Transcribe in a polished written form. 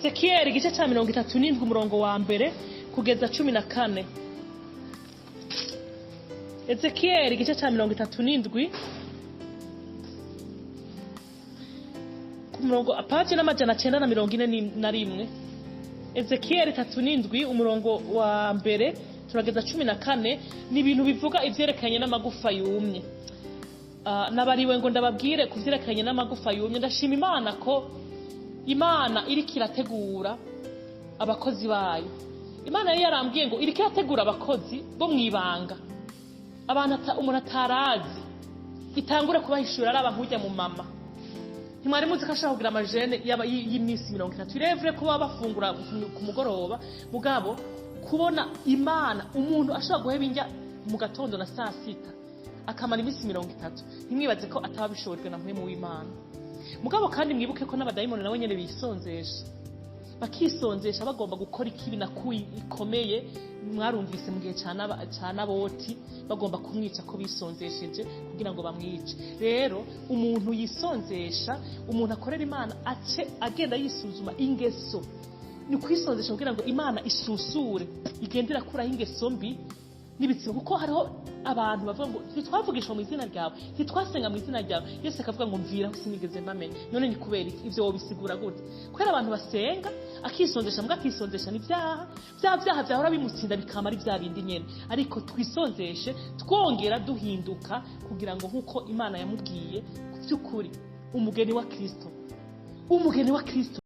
Ezekiyeli igice cya 37 umurongo wa mbere kugeza 14. Ezekiyeli igice cya 37 ku murongo apaje n'amajana 941. Ezekiyeli 37 umurongo wa mbere turageza 14 ni ibintu bivuga ivyerekanye n'amagufa yumye. Nabariwe ngo ndababwire kuvyerekanye n'amagufa yumye. Ndashima Imana ko Imana iri kirategura abakozi bayo. Imana yari yarambwiye ngo iri kirategura abakozi bo mwibanga, abantu umuntu atarazi, itangura kubahishura ari abankujya mu mama. Ntimwari muzi ko ashaka kugira amajene y'imisi 30 irevure kuba bafungura ku mugoroba, mugabo kubona Imana umuntu ashaka guheba injya mu gatondo na saa sita akamara imisi 30, ntimwibaze ko atabishobojwe na mpemu w'Imana. Mugabo kandi mwibuke ko n'abadayimoni nabo nyene bisonzesha, bakisonzesha bagomba gukora ikibi na ikomeye. Mwarumvise mu gihe cyana boti bagomba kumwica ko bisonzesheje kugira ngo bamwice. Rero umuntu yisonzesha, umuntu akorera Imana ace agenda yisuzuma ingeso, ni kwisonzesha kugira ngo Imana isusure igendera kuraho ingeso mbi n'ibitsibo. Kuko hariho abantu bavuga ngo ntitwavugishwa mu izina ryawe, ntitwasenga mu izina ryawe. Yesu akavuga ngo mviraho sinigeze mbamenye. None ni kubera ivyo wobisigura gute? Kwera abantu basenga akisonzesha, mbwa akisonzesha ni byaha byahora bimutsinda bikamara ibya bindi nyene. Ariko twisonzeshe twongera duhinduka kugira ngo nkuko Imana yamubwiye by'ukuri umugeni wa Kristo